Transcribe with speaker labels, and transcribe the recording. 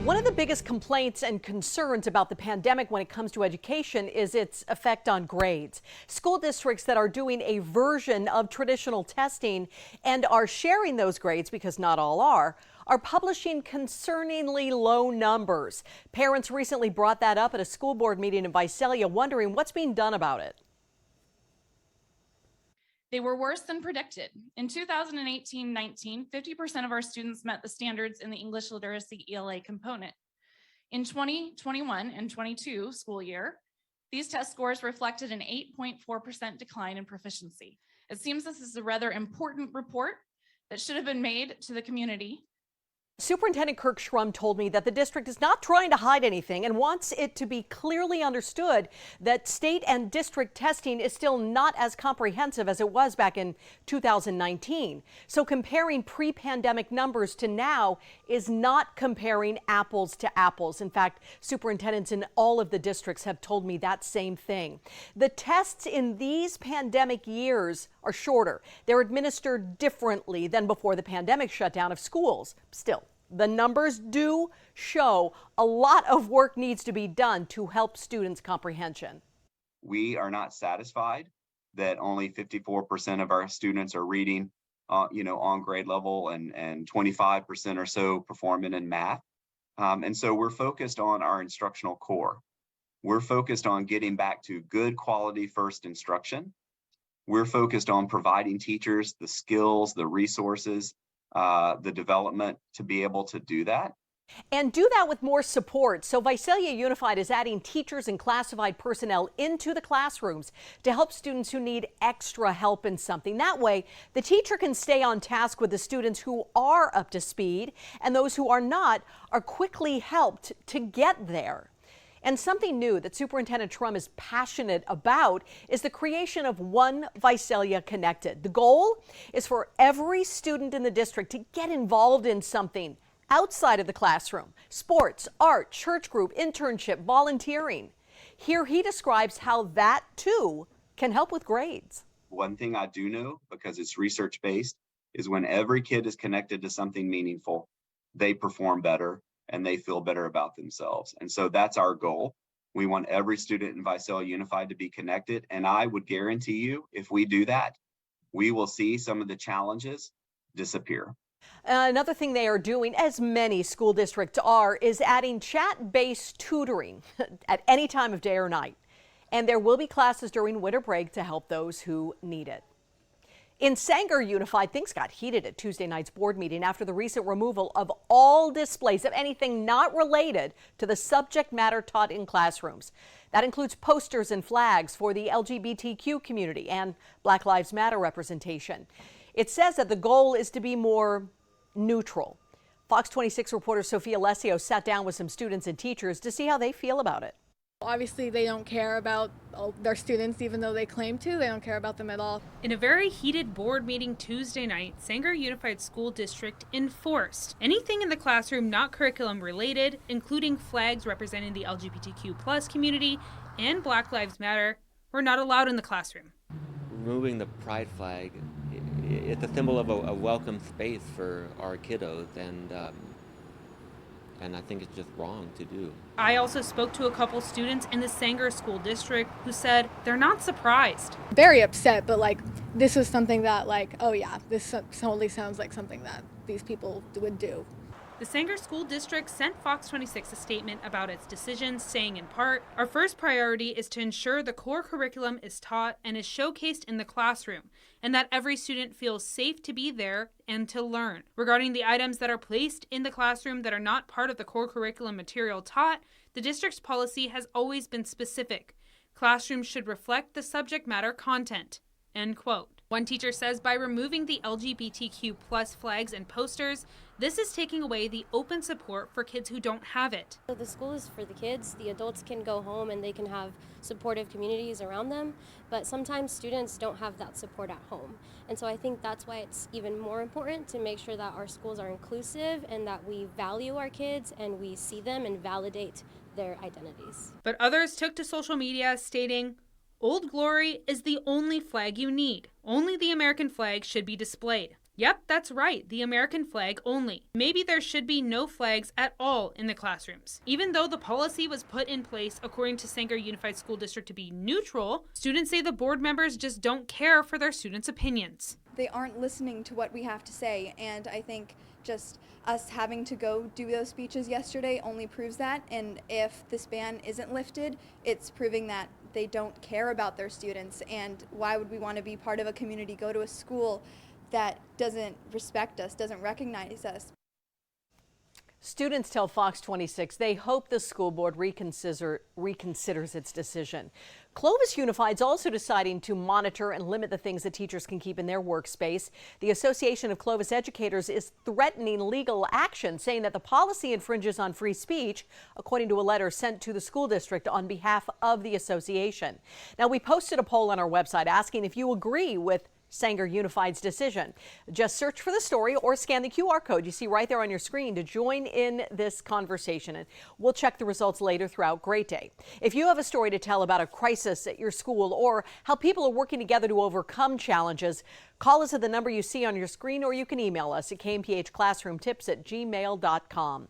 Speaker 1: One of the biggest complaints and concerns about the pandemic when it comes to education is its effect on grades. School districts that are doing a version of traditional testing and are sharing those grades, because not all are publishing concerningly low numbers. Parents recently brought that up at a school board meeting in Visalia, wondering what's being done about it.
Speaker 2: They were worse than predicted. In 2018-19, 50% of our students met the standards in the English literacy ELA component. In 2021 and 22 school year, these test scores reflected an 8.4% decline in proficiency. It seems this is a rather important report that should have been made to the community.
Speaker 1: Superintendent Kirk Schrum told me that the district is not trying to hide anything and wants it to be clearly understood that state and district testing is still not as comprehensive as it was back in 2019. So comparing pre-pandemic numbers to now is not comparing apples to apples. In fact, superintendents in all of the districts have told me that same thing. The tests in these pandemic years are shorter. They're administered differently than before the pandemic shutdown of schools. Still, the numbers do show a lot of work needs to be done to help students' comprehension.
Speaker 3: We are not satisfied that only 54% of our students are reading, on grade level, and 25% or so performing in math. And so we're focused on our instructional core. We're focused on getting back to good quality first instruction. We're focused on providing teachers the skills, the resources, the development to be able to do that.
Speaker 1: And do that with more support. So Visalia Unified is adding teachers and classified personnel into the classrooms to help students who need extra help in something. That way, the teacher can stay on task with the students who are up to speed, and those who are not are quickly helped to get there. And something new that Superintendent Schrum is passionate about is the creation of One Visalia Connected. The goal is for every student in the district to get involved in something outside of the classroom: sports, art, church group, internship, volunteering. Here he describes how that too can help with grades.
Speaker 3: One thing I do know, because it's research based, is when every kid is connected to something meaningful, they perform better and they feel better about themselves. And so that's our goal. We want every student in Visalia Unified to be connected. And I would guarantee you, if we do that, we will see some of the challenges disappear.
Speaker 1: Another thing they are doing, as many school districts are, is adding chat-based tutoring at any time of day or night. And there will be classes during winter break to help those who need it. In Sanger Unified, things got heated at Tuesday night's board meeting after the recent removal of all displays of anything not related to the subject matter taught in classrooms. That includes posters and flags for the LGBTQ community and Black Lives Matter representation. It says that the goal is to be more neutral. Fox 26 reporter Sophia Alessio sat down with some students and teachers to see how they feel about it.
Speaker 4: Obviously, they don't care about their students, even though they claim to. They don't care about them at all.
Speaker 5: In a very heated board meeting Tuesday night, Sanger Unified School District enforced anything in the classroom not curriculum related, including flags representing the LGBTQ+ community and Black Lives Matter, were not allowed in the classroom.
Speaker 6: Removing the pride flag, it's a symbol of a welcome space for our kiddos, and I think it's just wrong to do.
Speaker 5: I also spoke to a couple students in the Sanger School District who said they're not surprised.
Speaker 4: Very upset, but this was something that oh yeah, this totally sounds like something that these people would do.
Speaker 5: The Sanger School District sent Fox 26 a statement about its decision, saying in part, "Our first priority is to ensure the core curriculum is taught and is showcased in the classroom, and that every student feels safe to be there and to learn. Regarding the items that are placed in the classroom that are not part of the core curriculum material taught, the district's policy has always been specific. Classrooms should reflect the subject matter content." End quote. One teacher says by removing the LGBTQ+ flags and posters, this is taking away the open support for kids who don't have it.
Speaker 7: The school is for the kids. The adults can go home and they can have supportive communities around them, but sometimes students don't have that support at home. And so I think that's why it's even more important to make sure that our schools are inclusive and that we value our kids and we see them and validate their identities.
Speaker 5: But others took to social media stating, "Old Glory is the only flag you need. Only the American flag should be displayed." Yep, that's right, the American flag only. Maybe there should be no flags at all in the classrooms. Even though the policy was put in place according to Sanger Unified School District to be neutral, students say the board members just don't care for their students' opinions.
Speaker 8: They aren't listening to what we have to say, and I think just us having to go do those speeches yesterday only proves that. And if this ban isn't lifted, it's proving that they don't care about their students. And why would we want to be part of a community, go to a school that doesn't respect us, doesn't recognize us?
Speaker 1: Students tell Fox 26 they hope the school board reconsiders its decision. Clovis Unified is also deciding to monitor and limit the things that teachers can keep in their workspace. The Association of Clovis Educators is threatening legal action, saying that the policy infringes on free speech, according to a letter sent to the school district on behalf of the association. Now, we posted a poll on our website asking if you agree with Sanger Unified's decision. Just search for the story or scan the QR code you see right there on your screen to join in this conversation. And we'll check the results later throughout Great Day. If you have a story to tell about a crisis at your school or how people are working together to overcome challenges, call us at the number you see on your screen, or you can email us at kmphclassroomtips@gmail.com.